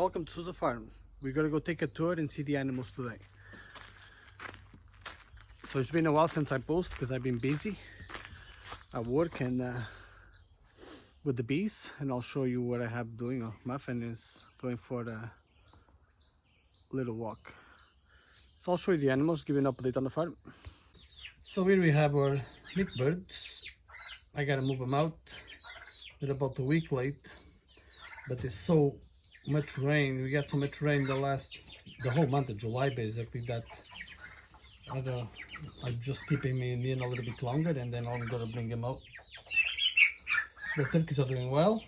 welcome to Sousa Farm. We're gonna go take a tour and see the animals today. So it's been a while since I post because I've been busy at work and with the bees, and I'll show you what I have doing. Muffin is going for a little walk. So I'll show you the animals, give you an update on the farm. So here we have our meat birds. I gotta move them out. They're about a week late, but it's so much rain. We got so much rain the whole month of July basically, that I'm just keeping me in a little bit longer, and then I'm gonna bring them out. The turkeys are doing well,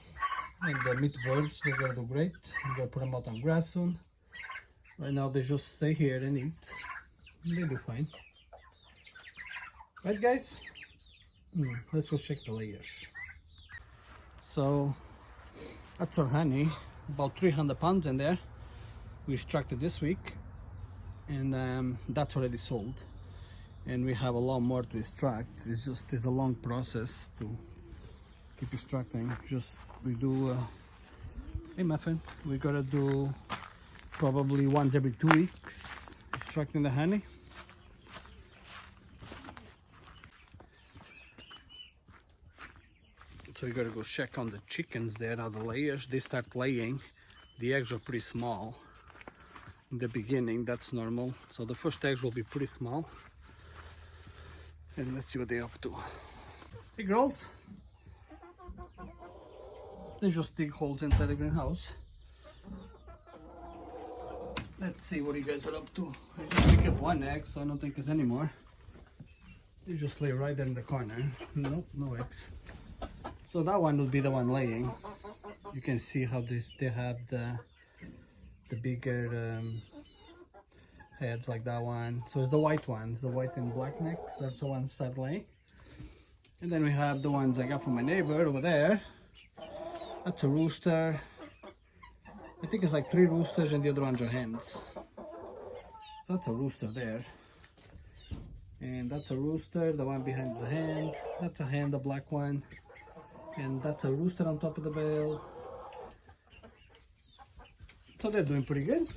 and the meat birds, they're gonna do great. I'm gonna put them out on grass soon. Right now they just stay here and eat. They do fine. Right guys? Let's go check the layers. So that's our honey, about 300 pounds in there. We extracted this week, and that's already sold. And we have a lot more to extract. It's a long process to keep extracting. We do hey Muffin, we gotta do probably once every 2 weeks extracting the honey. So you gotta go check on the chickens there, now the layers, they start laying. The eggs are pretty small in the beginning, that's normal. So the first eggs will be pretty small. And let's see what they're up to. Hey girls! They just dig holes inside the greenhouse. Let's see what you guys are up to. I just picked up one egg, so I don't think there's any more. They just lay right there in the corner. Nope, no eggs. So that one will be the one laying. You can see how they have the bigger heads like that one. So it's the white ones, the white and black necks. That's the ones that lay. And then we have the ones I got from my neighbor over there. That's a rooster. I think it's like 3 roosters and the other ones are hens. So that's a rooster there. And that's a rooster, the one behind is a hen. That's a hen, the black one. And that's a rooster on top of the bale. So they're doing pretty good.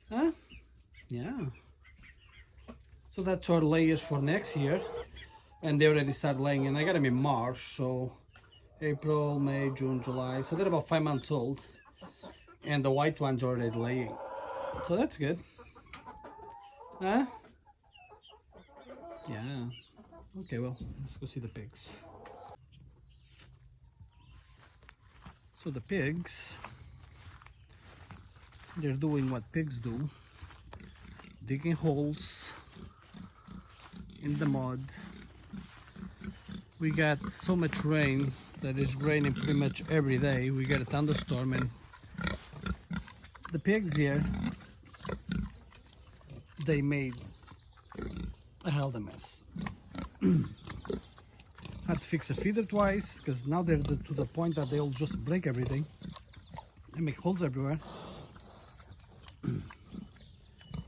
Huh? Yeah. So that's our layers for next year. And they already start laying, and I got them in March, so April, May, June, July. So they're about 5 months old. And the white ones are already laying. So that's good. Huh? Yeah. Okay, well, let's go see the pigs. So the pigs, they're doing what pigs do. Digging holes in the mud. We got so much rain that it's raining pretty much every day. We got a thunderstorm, and the pigs here, they made a hell of a mess. Had to fix a feeder twice because now they're to the point that they'll just break everything. They make holes everywhere.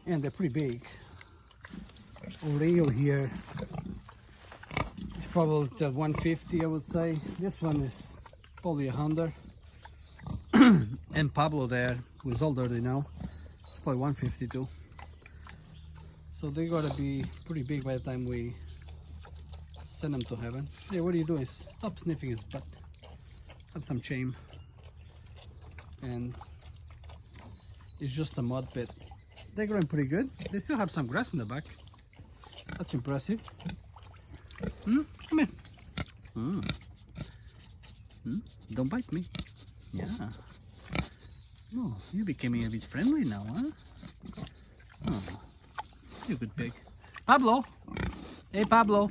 And they're pretty big. Oreo here is probably at 150, I would say. This one is probably 100. And Pablo there, who's older now, it's probably 150 too. So they gotta be pretty big by the time we send them to heaven. Hey, what are you doing? Stop sniffing his butt. Have some shame. And it's just a mud pit. They're growing pretty good. They still have some grass in the back. That's impressive. Come here. Don't bite me. Yeah. Oh, you're becoming a bit friendly now, huh? Oh, you're a good pig. Pablo! Hey, Pablo!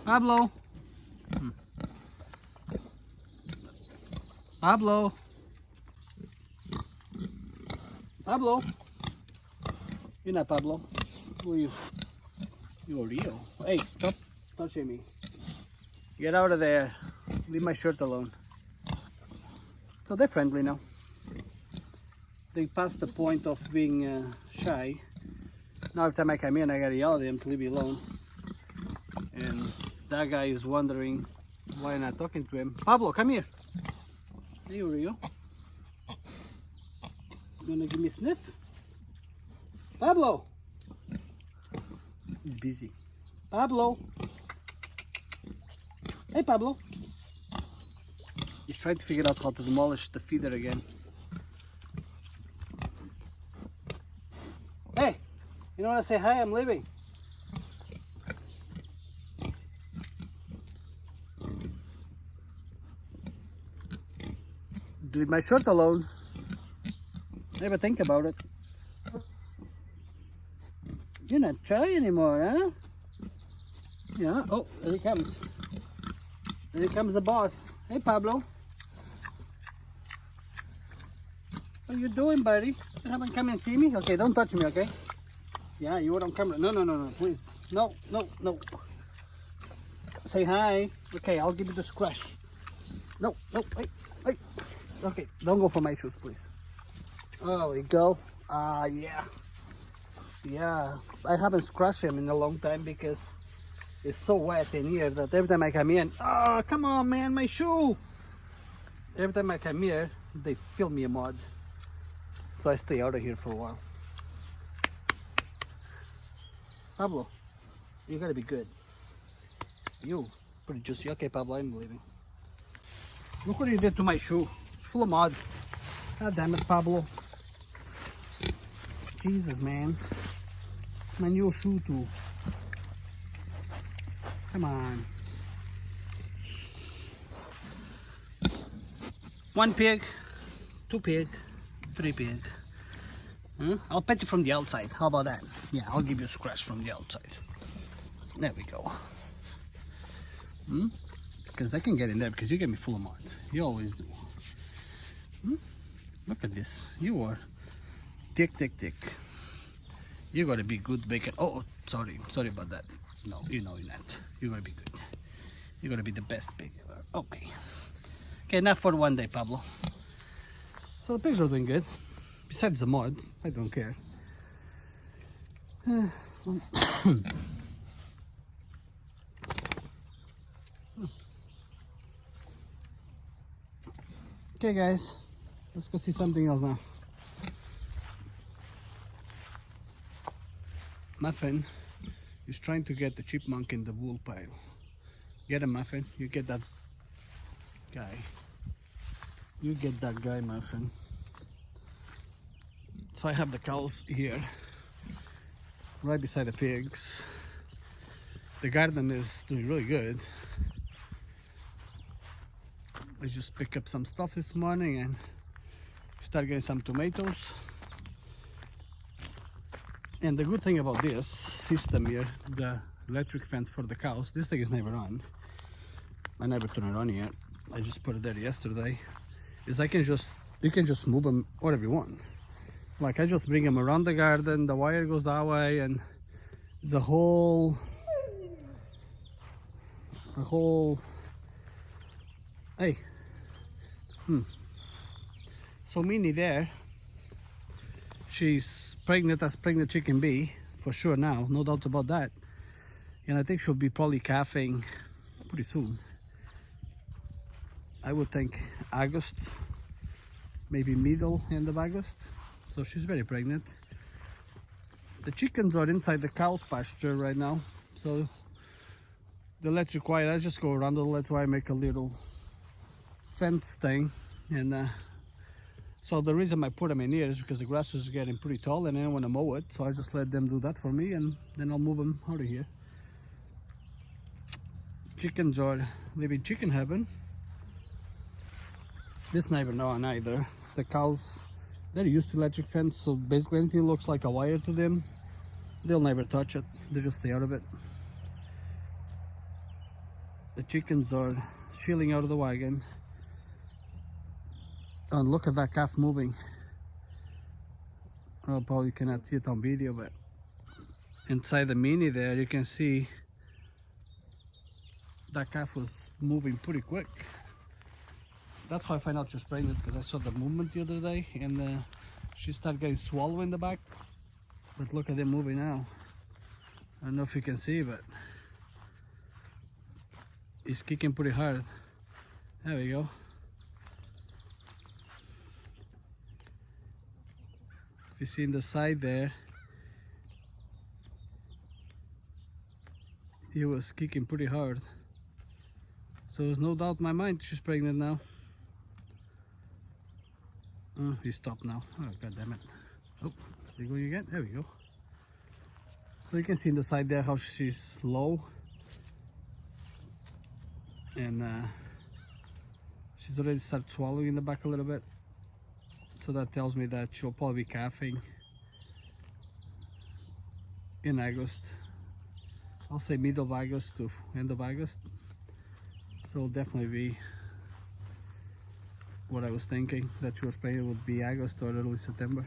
Pablo! Pablo! Pablo! You're not Pablo. Who are you? You're Rio. Hey, stop touching me. Get out of there. Leave my shirt alone. So they're friendly now. They passed the point of being shy. Now every time I come in, I gotta yell at them to leave me alone. And that guy is wondering why I'm not talking to him. Pablo, come here. Hey, Rio. You wanna give me a sniff? Pablo! He's busy. Pablo! Hey, Pablo! He's trying to figure out how to demolish the feeder again. Hey! You don't want to say hi? I'm leaving. Leave my shirt alone. Never think about it. You're not shy anymore, huh? Yeah. Oh, there he comes. There he comes the boss. Hey, Pablo. What are you doing, buddy? You haven't come and see me? Okay, don't touch me, okay? Yeah, you were on camera. No, no, no, no, please. No, no, no. Say hi. Okay, I'll give you the scratch. No, no, wait, wait. Okay, don't go for my shoes, please. Oh, there we go. Yeah. Yeah, I haven't scratched him in a long time because it's so wet in here that every time I come in, oh, come on, man, my shoe. Every time I come here, they fill me a mud. So I stay out of here for a while. Pablo, you gotta be good. You, pretty juicy. Okay, Pablo, I'm leaving. Look what you did to my shoe. It's full of mud. God damn it, Pablo. Jesus, man. My new shoe too. Come on. One pig, two pig, three pig. I'll pet you from the outside. How about that? Yeah, I'll give you a scratch from the outside. There we go. Because I can get in there because you get me full of mud. You always do. Look at this. You are thick, thick, thick. You gotta be good bacon. Oh, sorry. Sorry about that. No, you know you're not. You gotta be good. You gotta be the best pig ever. Okay. Okay, enough for one day, Pablo. So the pigs are doing good. Besides the mud, I don't care. Okay, guys, let's go see something else now. Muffin is trying to get the chipmunk in the wool pile. Get him, Muffin. You get that guy. You get that guy, Muffin. So I have the cows here, right beside the pigs. The garden is doing really good. I just picked up some stuff this morning and start getting some tomatoes. And the good thing about this system here, the electric fence for the cows, this thing is never on. I never turned it on yet. I just put it there yesterday. Is you can just move them whatever you want. Like I just bring them around the garden, the wire goes that way, and the whole, hey, So Minnie there, she's pregnant as pregnant chicken bee, for sure now, no doubt about that. And I think she'll be probably calving pretty soon. I would think August, maybe middle, end of August. So she's very pregnant. The chickens are inside the cow's pasture right now. So the electric wire, I just go around the electric wire, make a little fence thing. And so the reason I put them in here is because the grass is getting pretty tall and I don't want to mow it. So I just let them do that for me and then I'll move them out of here. Chickens are living chicken heaven. This never know on either. The cows, they're used to electric fence, so basically anything looks like a wire to them, they'll never touch it. They just stay out of it. The chickens are chilling out of the wagon. And look at that calf moving. Well, probably cannot see it on video, but inside the mini there, you can see that calf was moving pretty quick. That's how I find out she's pregnant, because I saw the movement the other day and she started getting swallowed in the back. But look at them moving now. I don't know if you can see, but he's kicking pretty hard. There we go. If you see in the side there, he was kicking pretty hard. So there's no doubt in my mind she's pregnant now. Oh, he stopped now. Oh, god damn it. Oh, is he going again? There we go. So you can see in the side there how she's low. And she's already started swallowing in the back a little bit. So that tells me that she'll probably be calving in August. I'll say middle of August to end of August. So it'll definitely be what I was thinking, that she was pregnant would be August or early September.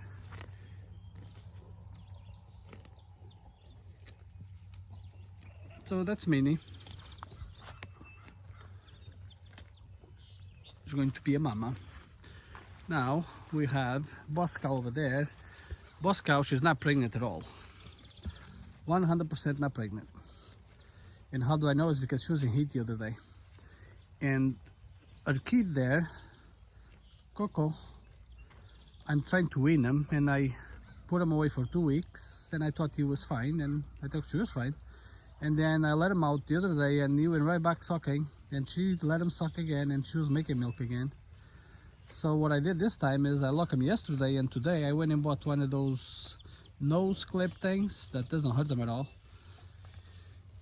So that's Minnie. She's going to be a mama. Now we have Boss Cow over there. Boss Cow, she's not pregnant at all. 100% not pregnant. And how do I know? Is because she was in heat the other day. And her kid there, Coco, I'm trying to wean him, and I put him away for 2 weeks, and I thought he was fine, and I thought she was fine. And then I let him out the other day, and he went right back sucking, and she let him suck again, and she was making milk again. So what I did this time is I locked him yesterday, and today I went and bought one of those nose clip things that doesn't hurt them at all.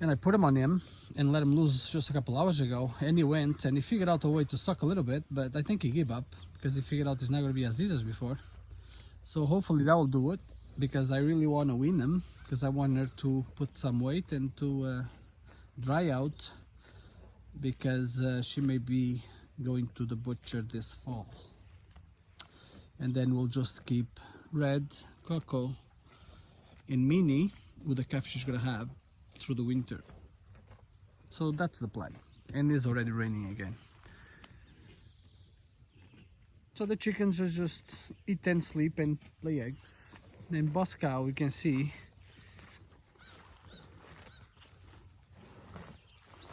And I put him on him and let him loose just a couple hours ago, and he went and he figured out a way to suck a little bit, but I think he gave up because he figured out he's not going to be as easy as before. So hopefully that will do it, because I really want to wean him, because I want her to put some weight and to dry out, because she may be going to the butcher this fall. And then we'll just keep Red, Coco, and Minnie with the calf she's going to have through the winter. So that's the plan. And it's already raining again. So the chickens are just eat and sleep and lay eggs. And Boss Cow, you can see,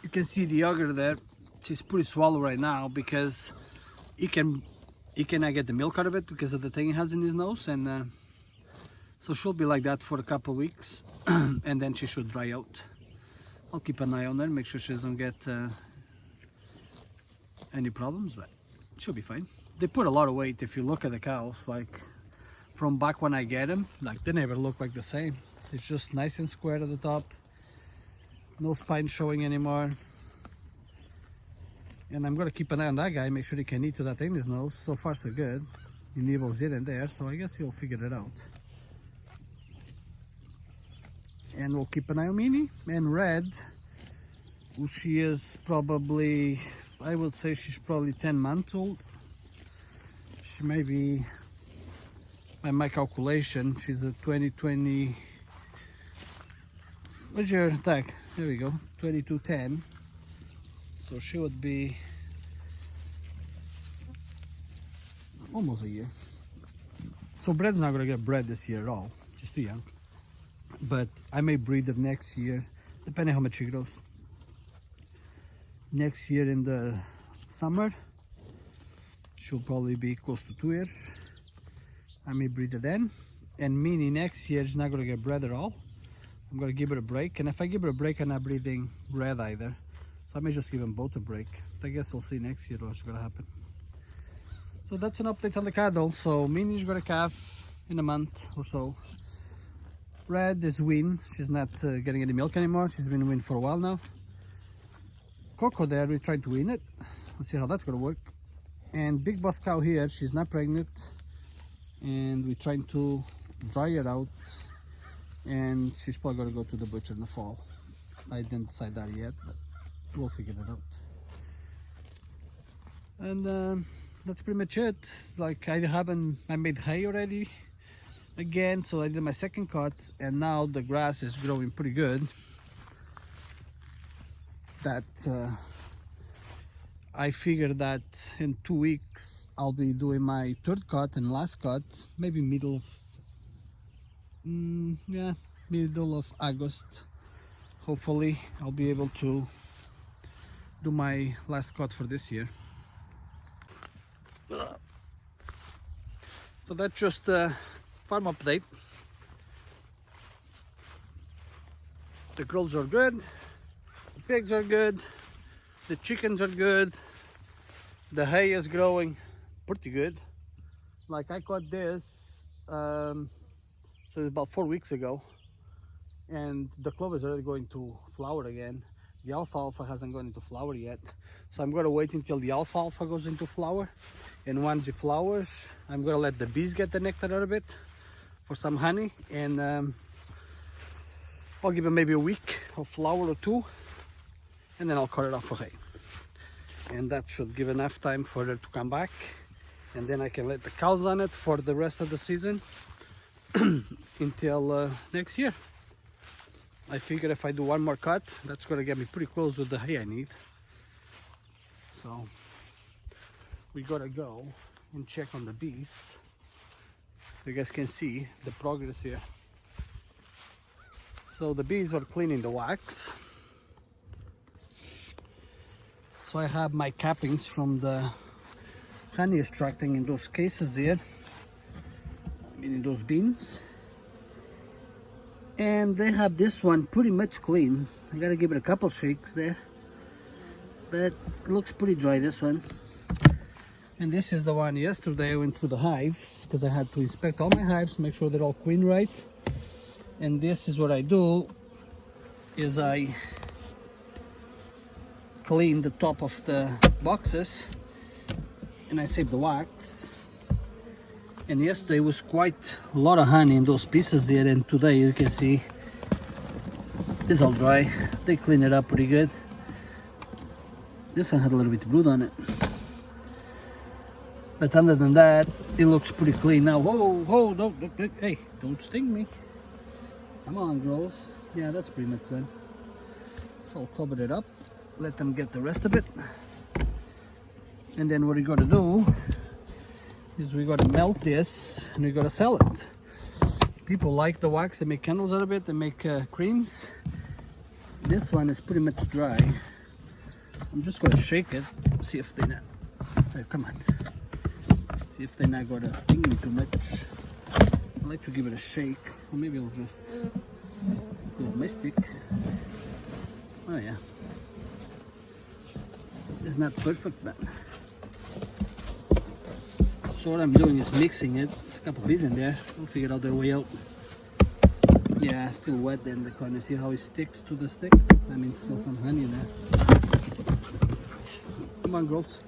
the auger there. She's pretty swallow right now because he cannot get the milk out of it because of the thing he has in his nose, and so she'll be like that for a couple of weeks and then she should dry out. I'll keep an eye on her, make sure she doesn't get any problems, but she'll be fine. They put a lot of weight. If you look at the cows, like from back when I get them, like they never look like the same. It's just nice and square at the top, no spine showing anymore. And I'm gonna keep an eye on that guy, make sure he can eat to that in his nose. So far so good. He nibbles here and there, so I guess he'll figure it out. And we'll keep an eye on Minnie and Red, who she is probably, I would say she's probably 10 months old. She may be, by my calculation, she's a 2020. What's your tag? There we go, 2210. So she would be almost a year. So Bred's not gonna get bred this year at all. She's too young. But I may breed her next year, depending how much she grows. Next year in the summer, she'll probably be close to 2 years. I may breed her then. And Minnie next year is not gonna get bred at all. I'm gonna give her a break. And if I give her a break, I'm not breeding Red either. So I may just give them both a break. I guess we'll see next year what's gonna happen. So that's an update on the cattle. So Minnie's gonna calf in a month or so. Red is weaned. She's not getting any milk anymore. She's been weaned for a while now. Coco there, we're trying to wean it. Let's see how that's gonna work. And Big Boss Cow here, she's not pregnant. And we're trying to dry her out. And she's probably gonna go to the butcher in the fall. I didn't decide that yet, but we'll figure it out. And that's pretty much it. Like I made hay already again, so I did my second cut, and now the grass is growing pretty good. That I figured that in 2 weeks I'll be doing my third cut and last cut, maybe middle of August. Hopefully I'll be able to do my last cut for this year. So that's just farm update. The girls are good, the pigs are good, the chickens are good, the hay is growing pretty good. Like I caught this, so it's about 4 weeks ago, and the clover is already going to flower again. The alfalfa hasn't gone into flower yet, so I'm gonna wait until the alfalfa goes into flower, and once it flowers, I'm gonna let the bees get the nectar out of it for some honey, and I'll give it maybe a week of flower or 2, and then I'll cut it off for hay. And that should give enough time for it to come back, and then I can let the cows on it for the rest of the season until next year. I figure if I do one more cut, that's gonna get me pretty close to the hay I need. So we gotta go and check on the bees. You guys can see the progress here. So the bees are cleaning the wax. So I have my cappings from the honey extracting in those cases here, in those bins. And they have this one pretty much clean. I gotta give it a couple shakes there, but it looks pretty dry, this one. And this is the one yesterday I went through the hives, because I had to inspect all my hives, make sure they're all queen right. And this is what I do, is I clean the top of the boxes and I save the wax. And yesterday was quite a lot of honey in those pieces there, and today you can see it's all dry. They clean it up pretty good. This one had a little bit of brood on it, but other than that, it looks pretty clean now. Whoa, don't, hey, don't sting me. Come on, girls. Yeah, that's pretty much done. So I'll cover it up, let them get the rest of it, and then what we gotta do is we gotta melt this and we gotta sell it. People like the wax, they make candles out of it, they make creams. This one is pretty much dry. I'm just gonna shake it, see if they not, come on, see if they're not gonna sting me too much. I like to give it a shake, or maybe I'll just do it with my stick. Oh yeah, it's not perfect, but so what I'm doing is mixing it. There's a couple of bees in there. We'll figure out their way out. Yeah, still wet there in the corner. See how it sticks to the stick? That means still some honey in there. Come on, girls.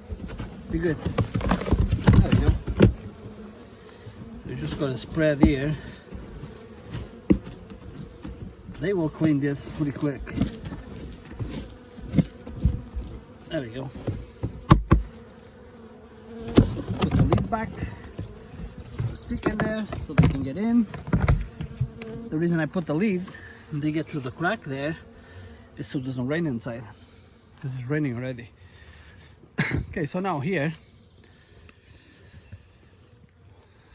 Be good. There we go. So you just gotta spread here. They will clean this pretty quick. There we go. Put the lid back. Put the stick in there so they can get in. The reason I put the lid and they get through the crack there is so it doesn't rain inside. This is raining already. Okay, so now here,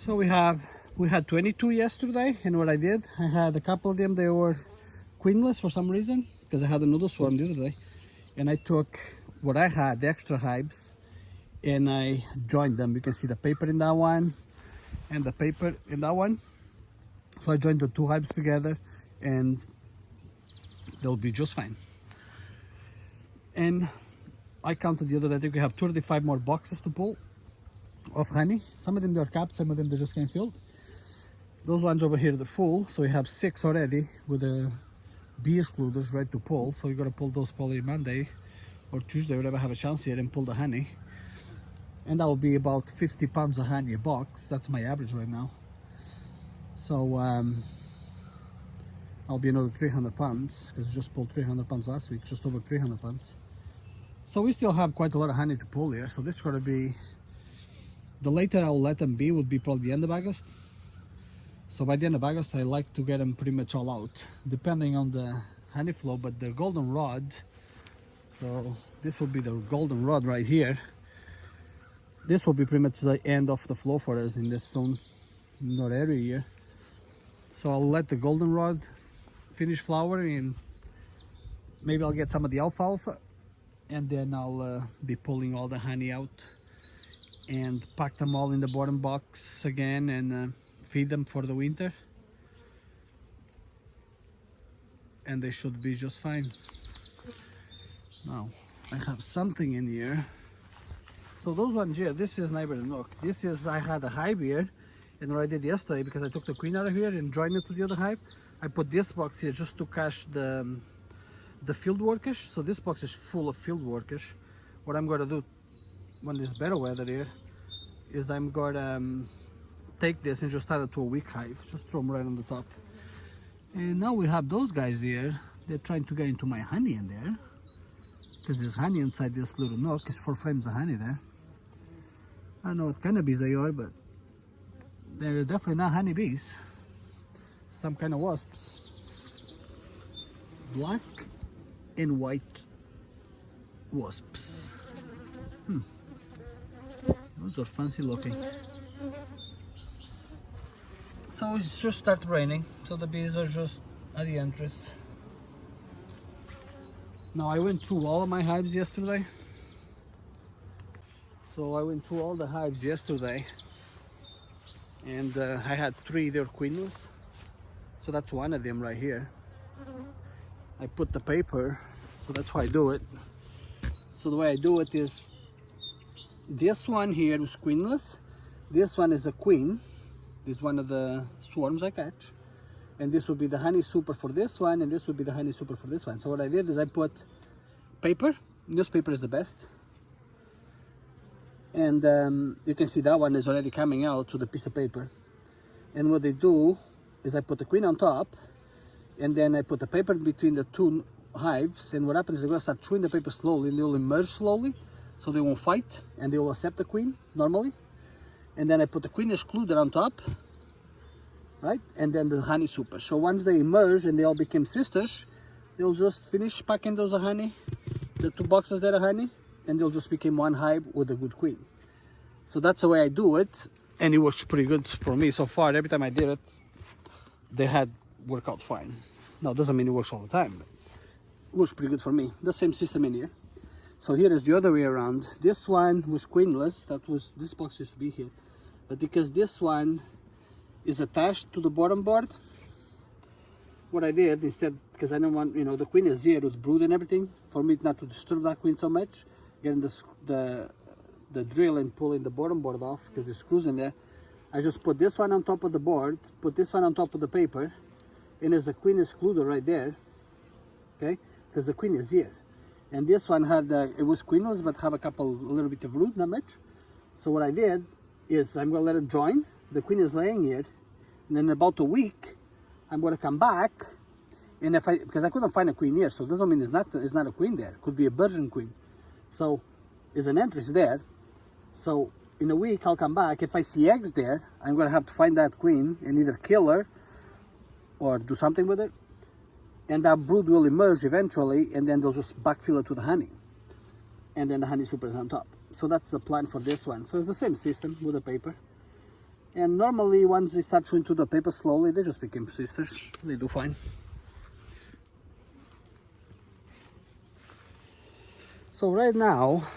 so we had 22 yesterday, and what I did, I had a couple of them, they were queenless for some reason, because I had another swarm the other day, and I took what I had, the extra hives, and I joined them. You can see the paper in that one and the paper in that one. So I joined the 2 hives together and they'll be just fine. And I counted the other day, I think we have 35 more boxes to pull of honey. Some of them they're capped, some of them they're just getting filled. Those ones over here they're full, so we have 6 already with the bee excluders ready to pull. So we're gonna pull those probably Monday or Tuesday, whenever I have a chance here, and pull the honey. And that will be about 50 pounds of honey a box. That's my average right now. So I'll be another 300 pounds, because I just pulled 300 pounds last week, just over 300 pounds. So we still have quite a lot of honey to pull here. So this is going to be, the later I will let them be would be probably the end of August. So by the end of August, I like to get them pretty much all out, depending on the honey flow. But the goldenrod, so this will be the goldenrod right here. This will be pretty much the end of the flow for us in this zone, in our area here. So I'll let the goldenrod finish flowering, and maybe I'll get some of the alfalfa, and then I'll be pulling all the honey out and pack them all in the bottom box again, and feed them for the winter, and they should be just fine. Now I have something in here. So those ones here, this is Neighbor Nook. This is, I had a hive here, and what I did yesterday, because I took the queen out of here and joined it to the other hive, I put this box here just to catch the field workers. So this box is full of field workers. What I'm gonna do when there's better weather here is I'm gonna take this and just add it to a weak hive. Just throw them right on the top. And now we have those guys here. They're trying to get into my honey in there, because there's honey inside this little nook. It's 4 frames of honey there. I don't know what kind of bees they are, but they're definitely not honey bees. Some kind of wasps. Black and white wasps. Those are fancy looking. So it's just started raining, so the bees are just at the entrance. Now I went through all of my hives yesterday. So I went through all the hives yesterday, and I had 3 there queenless. So that's one of them right here. I put the paper, so that's how I do it. So the way I do it is, this one here is queenless. This one is a queen. This is one of the swarms I catch. And this will be the honey super for this one, and this will be the honey super for this one. So what I did is I put paper. Newspaper is the best. And you can see that one is already coming out to the piece of paper. And what they do is I put the queen on top, and then I put the paper between the 2 hives. And what happens is they're going to start chewing the paper slowly, and they will emerge slowly, so they won't fight, and they will accept the queen normally. And then I put the queen excluder on top, right? And then the honey super. So once they emerge and they all became sisters, they'll just finish packing those honey, the 2 boxes there of honey, and they'll just become one hive with a good queen. So that's the way I do it, and it works pretty good for me so far. Every time I did it, they had worked out fine. Now, it doesn't mean it works all the time, but it works pretty good for me. The same system in here. So here is the other way around. This one was queenless. This box used to be here, but because this one is attached to the bottom board, what I did instead, because I don't want, the queen is here with brood and everything, for me not to disturb that queen so much, getting the drill and pulling the bottom board off because the screws in there, I just put this one on top of the board, put this one on top of the paper, and there's a queen excluder right there, okay, because the queen is here. And this one had, it was queenless, but have a little bit of brood, not much. So what I did is I'm going to let it join. The queen is laying here, and in about a week, I'm going to come back, and because I couldn't find a queen here, so it doesn't mean it's not a queen there. It could be a virgin queen. So there's an entrance there. So in a week, I'll come back. If I see eggs there, I'm going to have to find that queen and either kill her or do something with her. And that brood will emerge eventually, and then they'll just backfill it with honey. And then the honey super is on top. So that's the plan for this one. So it's the same system with the paper. And normally, once they start chewing through the paper slowly, they just become sisters. They do fine. So right now,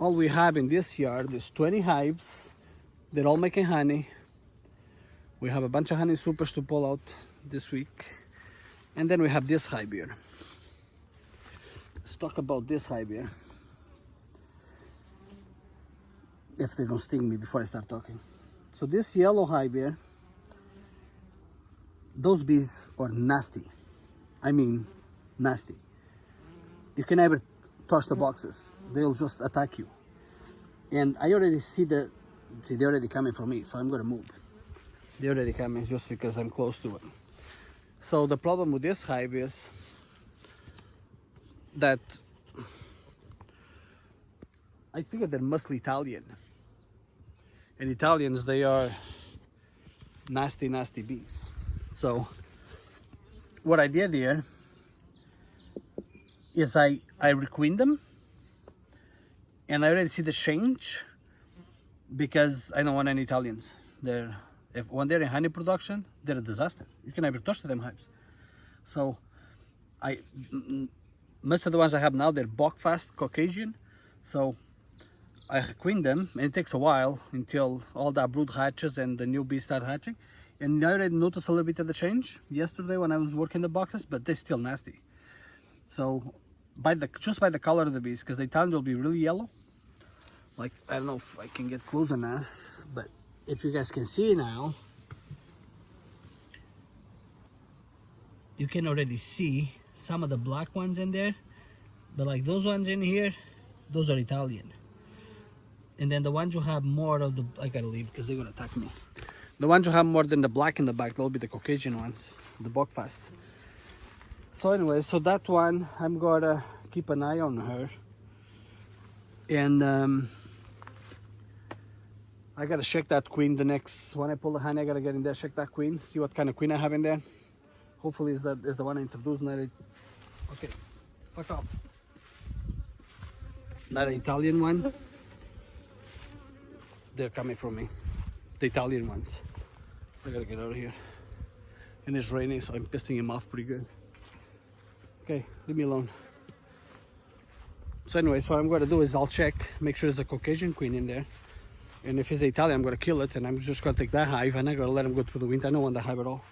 all we have in this yard is 20 hives. They're all making honey. We have a bunch of honey supers to pull out this week. And then we have this hive here. Let's talk about this hive here. If they don't sting me before I start talking. So this yellow hive here, those bees are nasty. I mean, nasty. You can never touch the boxes. They'll just attack you. And I already see they're already coming for me, so I'm gonna move. They're already coming just because I'm close to it. So the problem with this hive is that I figure they're mostly Italian. And Italians, they are nasty, nasty bees. So what I did here is I requeen them, and I already see the change because I don't want any Italians. When they're in honey production, they're a disaster. You can never touch them hives. So most of the ones I have now, they're Buckfast Caucasian. So I queen them, and it takes a while until all that brood hatches and the new bees start hatching. And I already noticed a little bit of the change yesterday when I was working the boxes, but they're still nasty. So just by the color of the bees, because the Italian will be really yellow. Like, I don't know if I can get close enough, but if you guys can see now, you can already see some of the black ones in there. But like those ones in here, those are Italian. And then the ones you have more of the, I gotta leave because they're gonna attack me. The ones you have more than the black in the back, they'll be the Caucasian ones, the Buckfast. So anyway, so that one, I'm gonna keep an eye on her. And I gotta check that queen the next, when I pull the honey, I gotta get in there, check that queen, see what kind of queen I have in there. Hopefully is the one I introduced, not a, okay, fuck off. Not an Italian one. They're coming from me, the Italian ones. I gotta get out of here. And it's raining, so I'm pissing him off pretty good. Okay, leave me alone. So anyway, so what I'm gonna do is I'll check, make sure there's a Caucasian queen in there. And if it's Italian, I'm gonna kill it, and I'm just gonna take that hive, and I'm gonna let him go through the winter. I don't want the hive at all.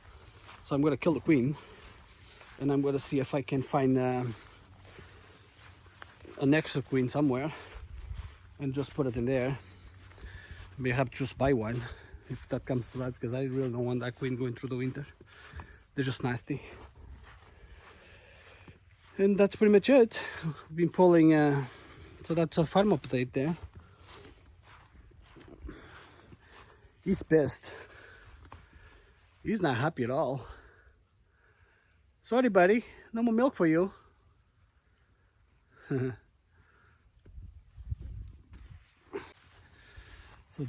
So I'm gonna kill the queen, and I'm gonna see if I can find an extra queen somewhere, and just put it in there. Maybe have to just buy one, if that comes to that, because I really don't want that queen going through the winter. They're just nasty. And that's pretty much it. We've been pulling, so that's a farm update there. He's pissed. He's not happy at all. Sorry, buddy, no more milk for you. So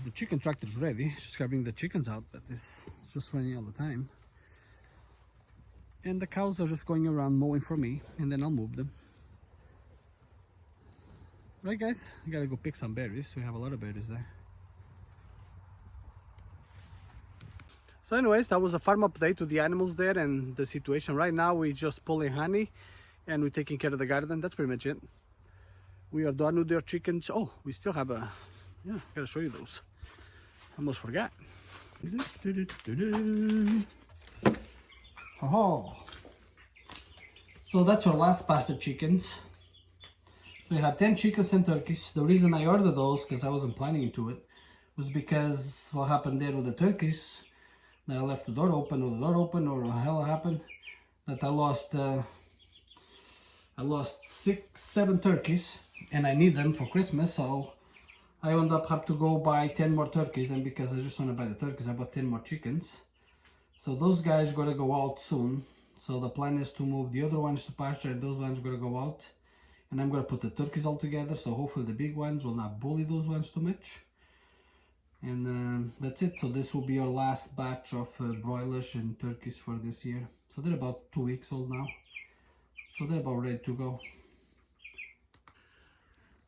the chicken tractor is ready. Just gotta bring the chickens out, but it's just raining all the time. And the cows are just going around mowing for me, and then I'll move them. Right, guys? I gotta go pick some berries. We have a lot of berries there. So anyways, that was a farm update to the animals there and the situation. Right now we're just pulling honey and we're taking care of the garden. That's pretty much it. We are done with their chickens. Oh, we still have a, yeah, gotta show you those. Almost forgot. Oh, so that's our last batch of chickens. So we have 10 chickens and turkeys. The reason I ordered those, because I wasn't planning to it, was because what happened there with the turkeys, that I left the door open, or the hell happened, that I lost 6-7 turkeys, and I need them for Christmas, so I ended up have to go buy 10 more turkeys, and because I just want to buy the turkeys, I bought 10 more chickens. So those guys gotta go out soon. So the plan is to move the other ones to pasture, and those ones gotta go out. And I'm gonna put the turkeys all together, so hopefully the big ones will not bully those ones too much. And that's it. So this will be our last batch of broilers and turkeys for this year. So they're about 2 weeks old now. So they're about ready to go.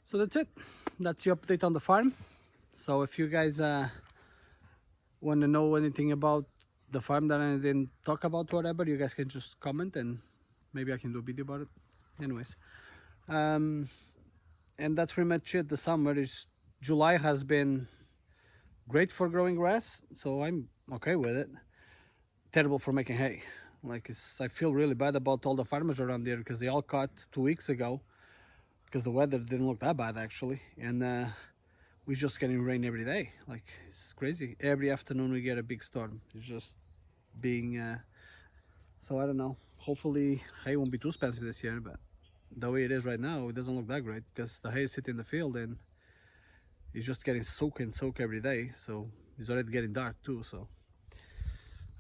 So that's it. That's the update on the farm. So if you guys want to know anything about the farm that I didn't talk about, whatever, you guys can just comment and maybe I can do a video about it. Anyways, and that's pretty much it. The summer is, July has been great for growing grass, so I'm okay with it. Terrible for making hay. Like, I feel really bad about all the farmers around there, because they all cut 2 weeks ago, because the weather didn't look that bad actually, and we're just getting rain every day. Like, it's crazy. Every afternoon we get a big storm. It's just being so I don't know, hopefully hay won't be too expensive this year, but the way it is right now, it doesn't look that great, because the hay is sitting in the field and it's just getting soaked every day, so it's already getting dark too. So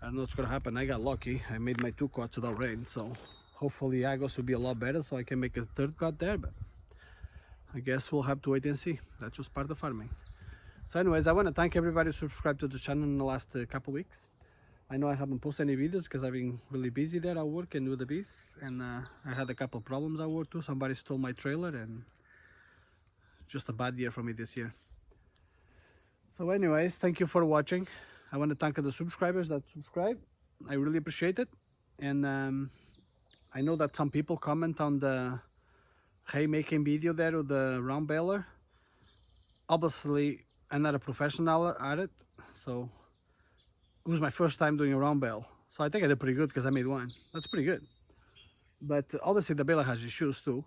I don't know what's gonna happen. I got lucky, I made my 2 cuts without rain, so hopefully August will be a lot better so I can make a 3rd cut there, but I guess we'll have to wait and see. That's just part of farming. So anyways, I want to thank everybody who subscribed to the channel in the last couple weeks. I know I haven't posted any videos because I've been really busy there at work and with the bees, and I had a couple problems at work too. Somebody stole my trailer, and just a bad year for me this year. So anyways, thank you for watching. I want to thank the subscribers that subscribe. I really appreciate it. And I know that some people comment on the hay making video there with the round baler. obviously I'm not a professional at it, so it was my first time doing a round bale. So I think I did pretty good because I made one. That's pretty good. But obviously the baler has issues too.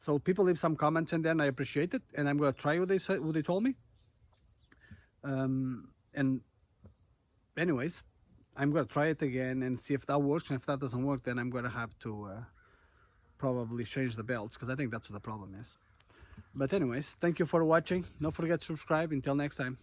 So people leave some comments in there and I appreciate it. And I'm gonna try what they said, what they told me. And anyways, I'm gonna try it again and see if that works. And if that doesn't work, then I'm gonna have to probably change the belts because I think that's what the problem is. But anyways, thank you for watching. Don't forget to subscribe. Until next time.